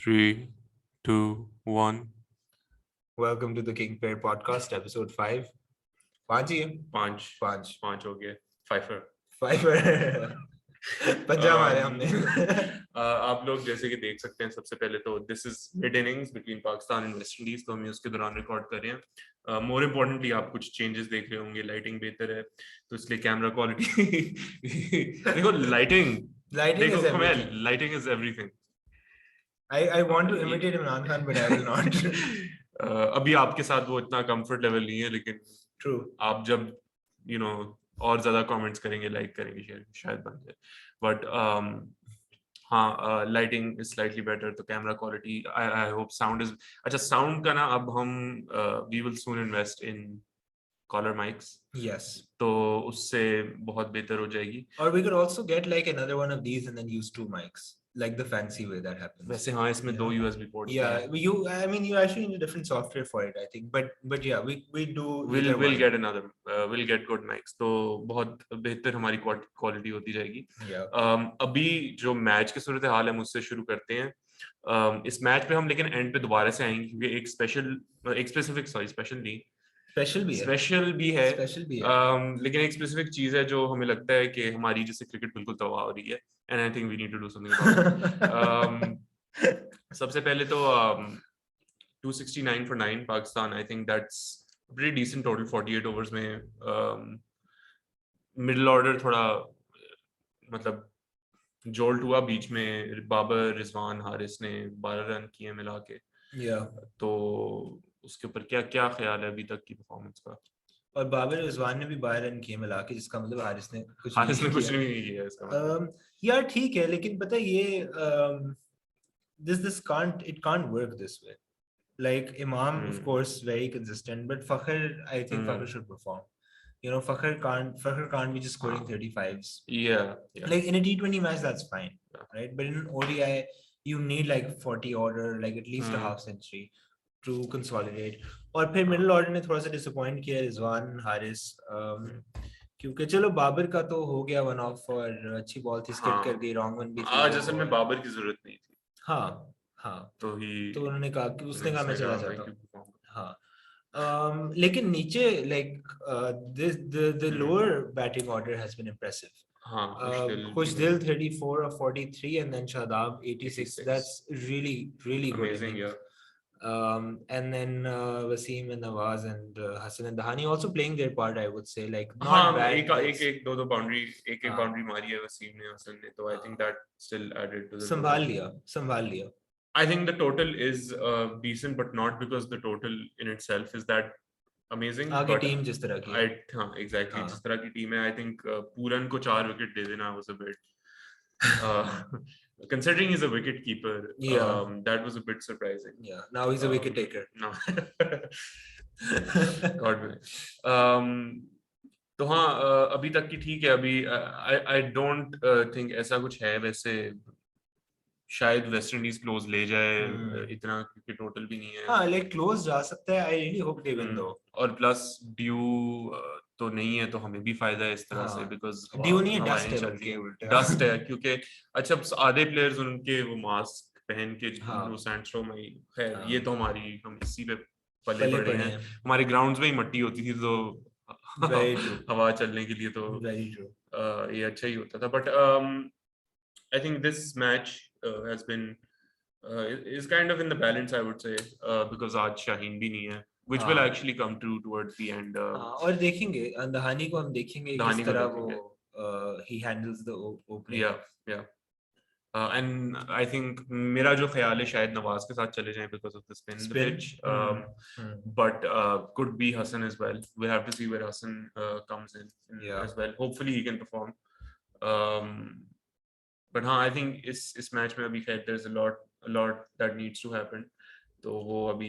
3, 2, 1. Welcome to the King Pair Podcast, episode 5. पांच ही है पांच हो गए. Fifer. पंजा मारे हमने. आप लोग जैसे कि देख सकते हैं, सबसे पहले तो this is mid innings between Pakistan and West Indies, तो हम उसके दौरान रिकॉर्ड कर रहे हैं. मोर इम्पोर्टेंटली आप कुछ चेंजेस देख रहे होंगे. लाइटिंग बेहतर है, तो इसलिए कैमरा क्वालिटी देखो. Lighting Lighting is everything. Lighting is everything. I want to imitate Imran Khan, but I will not. अभी आपके साथ वो इतना कंफर्ट लेवल नहीं है, लेकिन True. आप जब और ज्यादा कमेंट्स करेंगे, लाइक करेंगे, शेयर शायद बन जाए. बट हाँ, लाइटिंग इज स्लाइटली बेटर. तो camera quality, I hope sound is अच्छा. साउंड का ना अब हम we will soon invest in collar mics. Yes. तो उससे बहुत बेहतर हो जाएगी. Or we could also get like another one of these and then use two mics, like the fancy way that happens. वैसे हाँ, इसमें दो USB ports Yeah, हैं. you actually need a different software for it, I think. But yeah, we do. We'll get another. We'll get good mics. तो बहुत बेहतर हमारी quality होती जाएगी. Yeah. अभी जो मैच की सूरत हाल है, मुझसे शुरू करते हैं. इस मैच पे हम लेकिन एंड पे दोबारा से आएंगे, क्योंकि एक स्पेसिफिक भी है. लेकिन एक स्पेसिफिक चीज है जो हमें लगता है कि हमारी जिससे क्रिकेट बिल्कुल तबाह हो रही है, and I think we need to do something about it. सबसे पहले तो 269 for 9 Pakistan. I think that's pretty decent total 48 overs में. मिडिल ऑर्डर थोड़ा मतलब जोल्ट हुआ बीच में. बाबर, रिजवान, हारिस ने 12 रन किए मिला के. तो उसके ऊपर क्या क्या ख्याल है अभी तक की परफॉर्मेंस का? और बाबर रिजवान ने भी 12 रन किए मिला के, जिसका मतलब हारिस ने कुछ नहीं किया इसका मतलब. यार ठीक है, लेकिन पता है ये this can't work this way. Like Imam, of course, very consistent, but Fakhr, I think Fakhr should perform. Fakhr can't be just scoring 35s. Yeah. Like in a T20 match, that's fine, right? But in an ODI, you need like 40 order, like at least a half century to consolidate. और फिर middle order ने थोड़ा सा disappoint किया, रिजवान, हारिस. क्योंकि चलो बाबर का तो हो गया वन ऑफ, और अच्छी बॉल थी, स्किप कर गई, रॉन्ग वन भी थी. आज असल में बाबर की जरूरत नहीं थी. हाँ, तो उन्होंने कहा कि उसने कहा मैं चला जाता हूँ. हाँ, लेकिन नीचे the lower batting order has been impressive. Khushdil 34 or 43, and then Shadab 86. That's really good. Amazing, yeah. And then Wasim and Nawaz and Hassan and Dahani also playing their part, I would say. Like not bad. एक दो boundary मारी है वसीम ने, हसन ने, तो I think that still added to the. संभाल लिया. I think the total is decent, but not because the total in itself is that amazing. आगे टीम जिस तरह की. हाँ, exactly. जिस तरह की टीम है, I think पूरन को 4 विकेट दे देना was a bit. Considering he's a wicket keeper, that was a bit surprising. Yeah, now he's a wicket taker. No. God bless. तो हाँ, अभी तक की ठीक है. अभी I don't think ऐसा कुछ है. वैसे शायद वेस्ट इंडीज क्लोज ले जाए, इतना क्योंकि टोटल भी नहीं है. हाँ, लाइक क्लोज जा सकता है. I really hope they win दो. और प्लस ड्यू तो नहीं है, तो हमें भी फायदा है इस तरह से, बिकॉज ड्यू नहीं है, डस्ट है, बल्कि उल्टा डस्ट है. क्योंकि अच्छा, आधे प्लेयर्स उनके वो मास्क पहन के सैंडस्टॉर्म में है. ये तो हम इसी पे पले पड़े हैं. हमारे ग्राउंड्स में ही मट्टी होती थी, तो हवा चलने के लिए तो ये अच्छा ही होता था. But I think this match has been is kind of in the balance, I would say, because आज शाहीन भी नहीं है, which will actually come true towards the end. और देखेंगे दहानी को, हम देखेंगे किस तरह वो he handles the opening. Yeah. And I think मेरा जो ख्याल है शायद नवाज के साथ चले जाएं because of the spin. The pitch. But could be Hassan as well. We'll have to see where Hassan comes in as well. Hopefully he can perform. But हाँ, I think इस मैच में अभी खैर there's a lot that needs to happen. तो वो अभी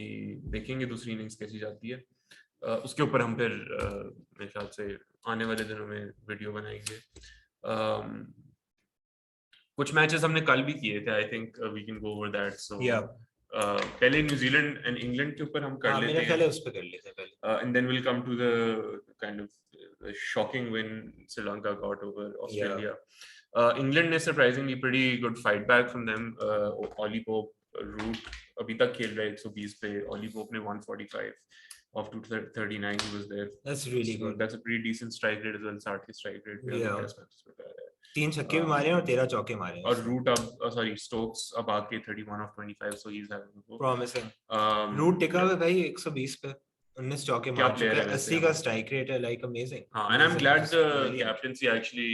देखेंगे दूसरी इनिंग्स कैसी जाती है. उसके ऊपर हम फिर मेरे ख्याल से आने वाले दिनों में वीडियो बनाएंगे. कुछ मैचेस हमने कल भी किए थे. I think we can go over that. So पहले न्यूजीलैंड एंड इंग्लैंड के ऊपर हम कर लेते हैं. मेरे ख्याल है उस पे कर लेते हैं पहले. And then we'll come to the kind of shocking win Sri Lanka got over Australia. England is surprisingly pretty good fight back from them. Ollie Pope Root अभी तक खेल रहा है 120 पे, ऑली पोप ने 145 of 239 he was there. That's really good. That's a pretty decent strike rate as well. 60 की strike rate पे Yeah. Test matches में कर रहा है. 3 छक्के भी मारे हैं और 13 चौके मारे हैं. और रूट अब sorry Stokes अब आके 31 of 25 so he's having promising. Root टिका हुआ भाई 120 पे 19 चौके मार चुका है, 80 का स्ट्राइक रेट है, like amazing. And I'm glad the captaincy actually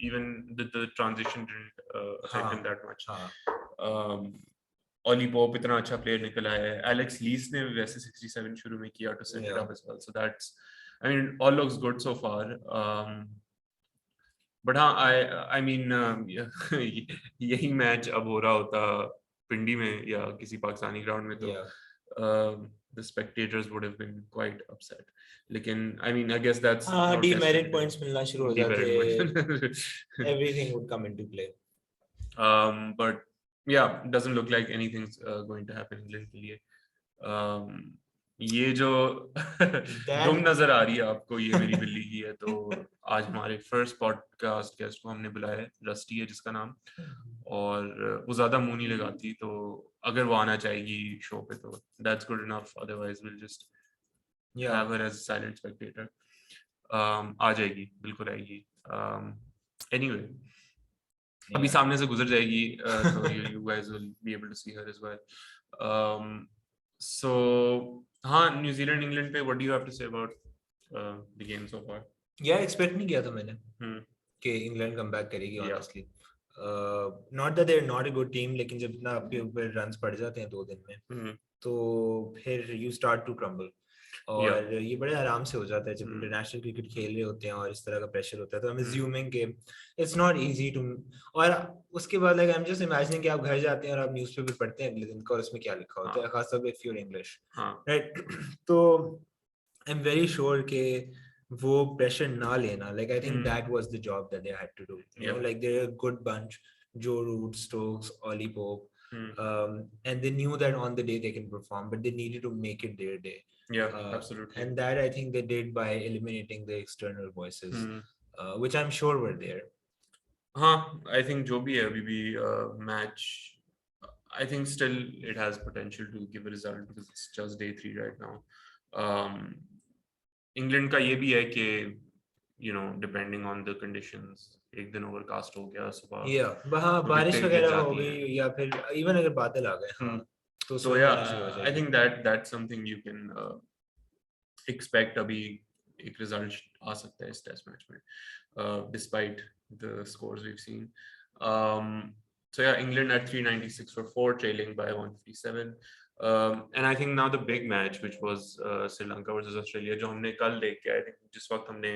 even the transition didn't affect him that much. Ollie Pope इतना अच्छा प्लेयर निकला है. एलेक्स लीस ने वैसे 67 शुरू में किया to set it up as well. So that's, I mean, all looks good so far. But हाँ, I mean यही मैच अब हो रहा होता पिंडी में या किसी पाकिस्तानी ग्राउंड में तो the spectators would have been quite upset. लेकिन I mean I guess that's demerit points मिलना शुरू हो जाते, everything would come into play. But yeah, doesn't look like anything's going to happen England के लिए. ये जो दुम नजर आ रही है आपको, ये मेरी बिल्ली की है. तो आज हमारे फर्स्ट पॉडकास्ट गेस्ट को हमने बुलाया है, रस्टी है जिसका नाम, और वो ज्यादा मुंह नहीं लगाती, तो अगर वो आना चाहेगी शो पे तो that's good enough, otherwise we'll just have her as a silent spectator. आ जाएगी, बिल्कुल आएगी. Anyway, अभी सामने से गुजर जाएगी, तो you guys will be able to see her as well. So हाँ, New Zealand England पे what do you have to say about the game so far? Yeah, expect नहीं किया था मैंने कि इंग्लैंड कमबैक करेगी honestly. Not that they're not a good team, लेकिन जब इतना आपके ऊपर रन्स पड़ जाते हैं 2 दिन में, तो फिर you start to crumble. और ये बड़े आराम से हो जाता है जब इंटरनेशनल क्रिकेट खेल रहे होते हैं और इस तरह का प्रेशर होता है. तो आई एम अज्यूमिंग कि इट्स नॉट इजी टू, और उसके बाद like I am just imagining कि आप घर जाते हैं और आप न्यूज़पेपर पढ़ते हैं अगले दिन का और उसमें क्या लिखा होता है, खासतौर पे if you are English, right. तो आई एम वेरी श्योर कि वो प्रेशर ना लेना, like I think that was the job that they had to do. You know, like they are a good bunch, Joe Root, Stokes, Ollie Pope, and they knew that on the day they can perform, but they needed to make it their day. Yeah, absolutely. And that I think they did by eliminating the external voices, which I'm sure were there. I think जो भी है अभी भी match, I think still it has potential to give a result because it's just day 3 right now. England का ये भी है कि you know, depending on the conditions, एक दिन ओवरकास्ट हो गया सुबह, हाँ, बारिश वगैरह हो गई या फिर इवन अगर बादल आ गए, तो yeah, I think that's something you can expect. अभी एक रिजल्ट आ सकता है इस टेस्ट मैच में, despite the scores we've seen. So yeah, England at 396 for 4, trailing by 157. And I think now the big match, which was Sri Lanka versus Australia, जो हमने कल देख के, I think जिस वक्त हमने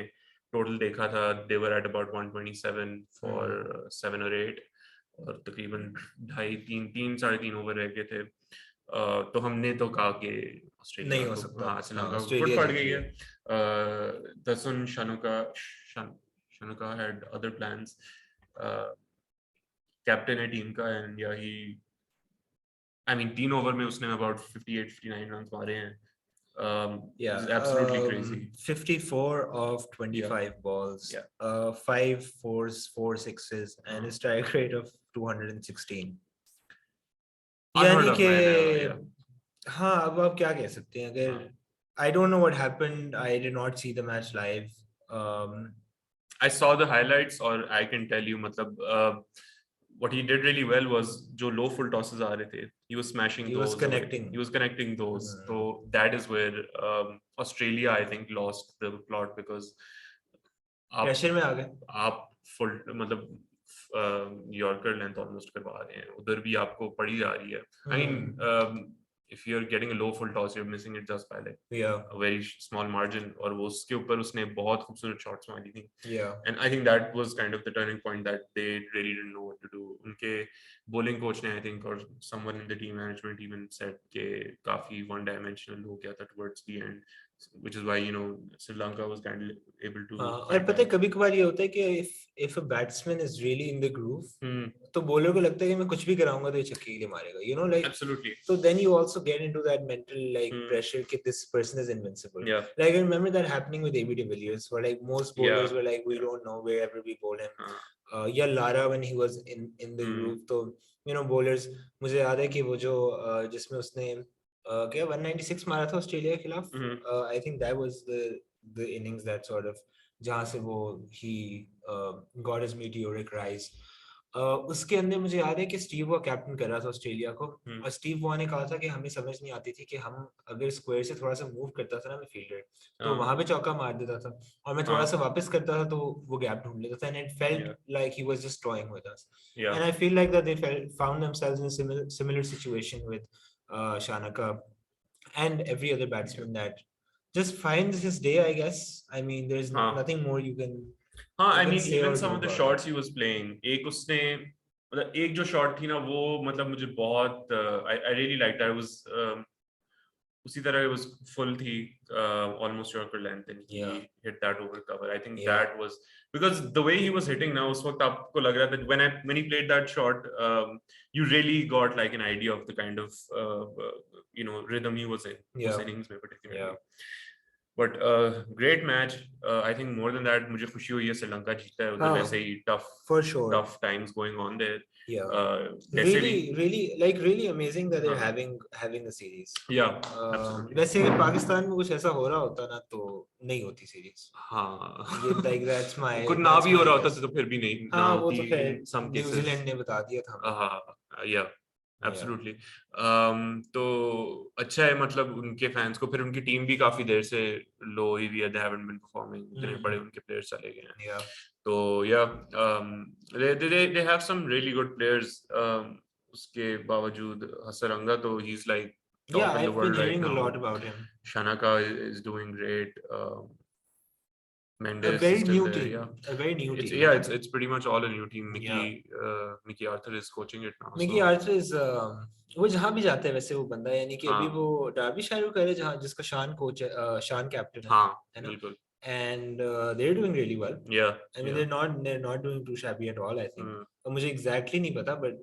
टोटल देखा था, they were at about 127 for 7 or 8, और तकरीबन 3.5-3.5 ओवर रह गए थे. तो हमने तो कहा कि ऑस्ट्रेलिया नहीं हो सकता, श्रीलंका फुट पड़ गई है. दसन शानुका had other plans, कैप्टन है टीम का, and yeah, I mean 3 over में उसने about 58-59 रन मारे हैं. It's absolutely crazy. 54 of 25 balls, 5 fours, 4 sixes, and a strike rate of 216. यानी कि हाँ, अब आप क्या कह सकते हैं. अगर I don't know what happened, I did not see the match live. I saw the highlights, or I can tell you, मतलब what he did really well was जो low full tosses आ रहे थे, he was smashing those. He was connecting those. So that is where Australia, I think, lost the plot, because pressure में आ गए. आप full मतलब yorker length almost करवा रहे हैं, उधर भी आपको पड़ी जा रही है. I mean if you're getting a low full toss, you're missing it just by like a very small margin, और वो उसके ऊपर उसने बहुत खूबसूरत शॉट्स मारी थी. And I think that was kind of the turning point, that they really didn't know what to do. उनके bowling coach ने, I think, or someone in the team management even said कि काफी one dimensional हो गया था towards the end, which is why, you know, Sri Lanka was kind of able to. और पता है कभी कभार ये होता है कि if a batsman is really in the groove, तो bowler को लगता है कि मैं कुछ भी कराऊंगा तो ये छक्के के लिए मारेगा, you know, like. Absolutely. So then you also get into that mental like pressure that this person is invincible. Like I remember that happening with AB de Villiers, where like most bowlers were like, we don't know wherever we bowl him, या Lara when he was in the Europe, तो you know bowlers, मुझे याद है कि वो जो जिसमें उसने क्या 196 मारा था ऑस्ट्रेलिया के खिलाफ, I think that was the innings that sort of जहाँ से वो he got his meteoric rise. उसके अंदर मुझे याद है कि स्टीव वॉ कैप्टन कर रहा था ऑस्ट्रेलिया को, और स्टीव वॉ ने कहा था कि हमें समझ नहीं आती थी कि हम अगर स्क्वायर से थोड़ा सा मूव करता था ना मैं फील्डर, तो वहां पे चौका मार देता था, और मैं थोड़ा सा वापस करता था तो वो गैप ढूंढ लेता था, and it felt like he was just toying with us, and I feel like that they found themselves in a similar situation with Shanaka and every other batsman that just finds his day, I guess. I mean, there's nothing more you can I mean even some of the shots he was playing, एक उसने मतलब एक जो shot थी ना वो मतलब मुझे बहुत I really liked that. It was उसी तरह it was full थी, almost Yorker length, and he hit that over cover. I think that was because the way he was hitting now, उस वक्त आपको लग रहा था when he played that shot, you really got like an idea of the kind of you know rhythm he was in उस innings में particularly. But great match. I think more than that, मुझे खुशी हुई है श्रीलंका जीता है उधर, वैसे ही tough times going on there. really amazing that they're having a series. Absolutely. वैसे अगर पाकिस्तान में कुछ ऐसा हो रहा होता ना तो नहीं होती सीरीज. Like that's my कुछ ना भी हो रहा होता तो फिर भी नहीं. हाँ वो तो खैर न्यूजीलैंड ने बता दिया था. Absolutely. तो अच्छा है, मतलब उनके फैंस को, फिर उनकी टीम भी काफी देर से लो हुई है, they haven't been performing, इतने बड़े उनके प्लेयर्स चले गए हैं. तो they have some really good players. उसके बावजूद हसरंगा तो he's like top in the world right now. A lot about him. Shanaka is doing great. Mendes a very is still new there, team. A very new team. It's pretty much all a new team. Mickey Arthur is coaching it now. Mickey Arthur is वो जहाँ भी जाता है वैसे वो बंदा है, यानी कि अभी वो डार्बीशायर का है जहाँ जिसका शान कोच है, शान कैप्टन है ना, बिल्कुल. And they're doing really well. I mean they're not doing too shabby at all, I think. तो मुझे exactly नहीं पता, but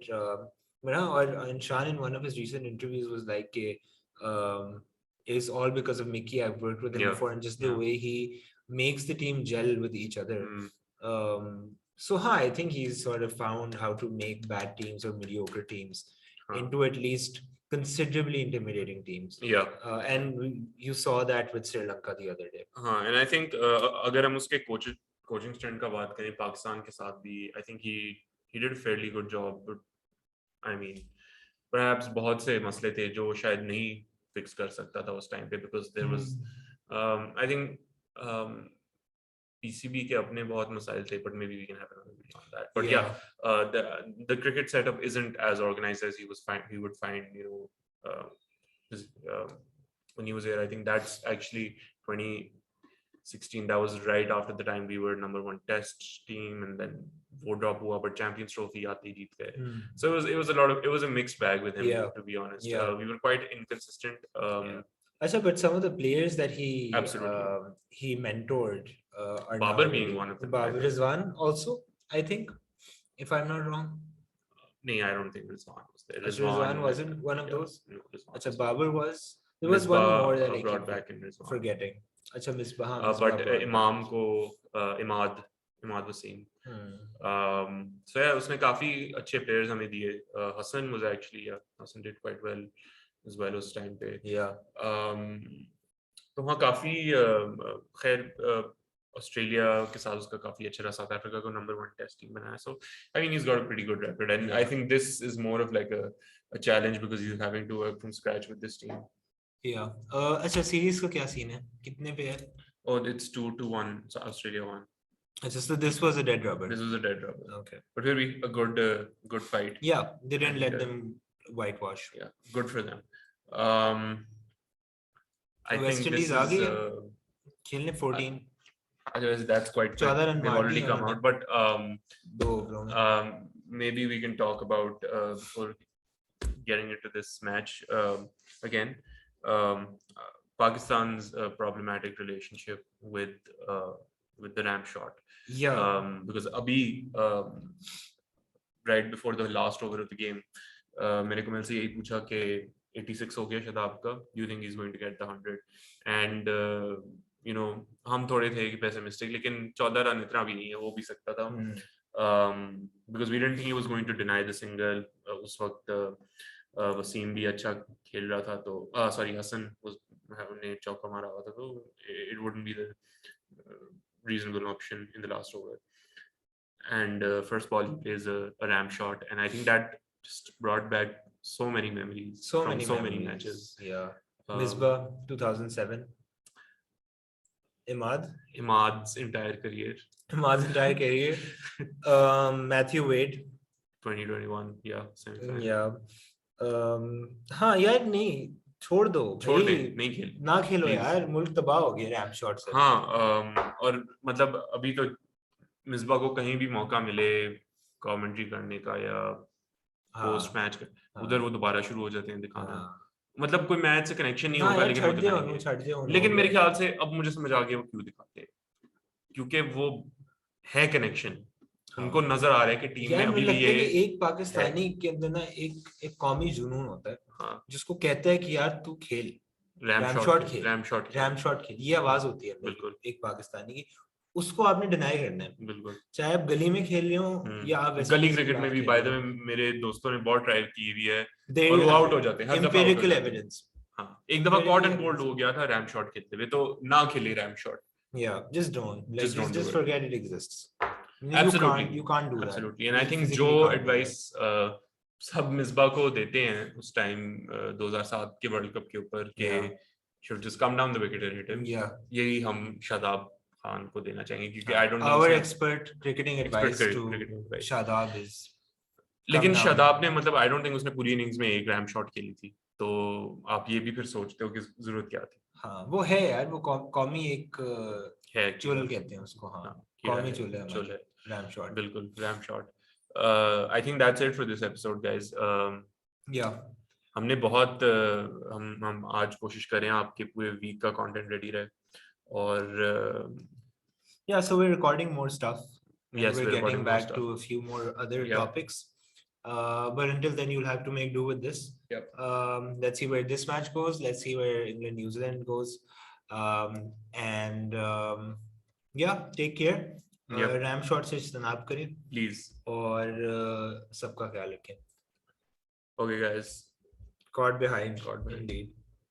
and Shan in one of his recent interviews was like it's all because of Mickey. I've worked with him before, and just the way he makes the team gel with each other. So I think he's sort of found how to make bad teams or mediocre teams into at least considerably intimidating teams. And you saw that with Sri Lanka the other day. And I think अगर हम उसके coaching strength का बात करें पाकिस्तान के साथ भी, I think he did a fairly good job. But I mean, perhaps बहुत से मसले थे जो शायद नहीं fix कर सकता था उस time पे, because there was I think PCB के अपने बहुत मसाइल थे, but maybe we can have another video on that. But the cricket setup isn't as organized as he would find, you know, when he was here. I think that's actually 2016. That was right after the time we were #1 test team, and then वो drop हुआ, but Champions Trophy आते जीत गए. So it was a mixed bag with him, to be honest. We were quite inconsistent. But some of the players that he mentored are Babar being one of them. Babar Rizwan also, I think, if I'm not wrong. No, I don't think Rizwan was there. Rizwan wasn't one of those. No, Babar was. There was one more that I brought back in Rizwan. Forgetting. Misbah. But Imam ko Imad Wasim. So उसने काफी अच्छे players हमें दिए. Hassan was actually Hassan did quite well as well उस time पे. तो वहाँ काफी खैर ऑस्ट्रेलिया के साथ उसका काफी अच्छा रहा, साउथ अफ्रीका को #1 टेस्ट टीम बनाया. So I mean he's got a pretty good record, and I think this is more of like a challenge because he's having to work from scratch with this team. अच्छा series का क्या scene है, कितने पे है? Oh, it's 2-1, so Australia won. So this was a dead rubber. This was a dead rubber. Okay, but will be a good fight. They didn't let them whitewash. Good for them. I West think Indies this is खेलने 14. Otherwise, that's quite quick. They've already come out, but maybe we can talk about before getting into this match again. Pakistan's problematic relationship with the ramp shot. Because Abhi, right before the last over of the game, मैंने कमल से यही पूछा कि 86 हो गया शदाब का, do you think he's going to get the 100? And you know, हम थोड़े थे कि पैसिमिस्टिक, लेकिन 14 रन इतना भी नहीं है, वो भी सकता था. because we didn't think he was going to deny the single. उस वक्त वसीम भी अच्छा खेल रहा था, तो sorry, हसन ने चौका मारा हुआ था, तो it wouldn't be the reasonable option in the last over. And first ball he plays a ram shot, and I think that just brought back so many memories from so many matches. Yeah. Misbah 2007. Imad's entire career. Matthew Wade 2021. Yeah, semi-final. Yeah. हाँ यार, नहीं छोड़ दो, नहीं खेल ना खेलो यार, मुल्क तबाह हो गया रैम शॉट से. हाँ, और मतलब अभी तो मिसबा को कहीं भी मौका मिले कमेंट्री करने का या पोस्ट मैच का, उधर वो दोबारा शुरू हो जाते हैं दिखाना. मतलब कोई मैच से कनेक्शन नहीं होगा, लेकिन वो दिखाएंगे. लेकिन मेरे ख्याल से अब मुझे समझ आ गया वो क्यों दिखाते हैं, क्योंकि वो है कनेक्शन. उनको नजर आ रहा है कि टीम में अभी भी ये एक पाकिस्तानी के अंदर ना एक कौमी जुनून होता है. हाँ. जिसको कहता है कि यार तू खेल, रैम शॉट खेल, ये आवाज होती है बिल्कुल एक पाकिस्तानी की. उसको आपने डिनाई करना है, बिल्कुल, चाहे आप गली में खेल रहे हो या आप गली क्रिकेट में भी. बाय द वे मेरे दोस्तों ने बहुत ट्राई की हुई है और वो आउट हो जाते हैं हर दफा. Empirical evidence. हां, एक दफा कॉट एंड बोल्ड हो गया था रैम शॉट खेलते हुए, तो ना खेले RAM shot. Yeah, just don't. Just forget it exists. Absolutely. You can't do that. Absolutely. And I think जो advice सब मिसबा को देते हैं उस टाइम 2007 के वर्ल्ड कप के ऊपर के should just come down the wicket and hit him. Yeah. यही हम शादाब खान को देना चाहेंगे, क्योंकि I don't think our expert cricketing advice to Shadab is. लेकिन शादाब ने मतलब I don't think उसने पूरी इनिंग्स में एक रैम शॉट खेली थी, तो आप ये भी फिर सोचते हो कि जरूरत क्या थी. हाँ, वो है यार, वो कौमी एक है, चुल कहते हैं उसको. हाँ, कौमी चुल है रैम शॉट. बिल्कुल, RAM shot. I think that's it for this episode, guys. Yeah. हमने बहुत हम आज कोशिश करें आपके पूरे वीक का कंटेंट रेडी रहे. और yeah, so we're recording more stuff. Yes, we're getting back to a few more other topics. But until then, you'll have to make do with this. Yep. Let's see where this match goes. Let's see where England New Zealand goes. And yeah, take care. Ram shot से इज्तनाब करें please, और सबका ख्याल रखें. Okay guys, caught behind indeed.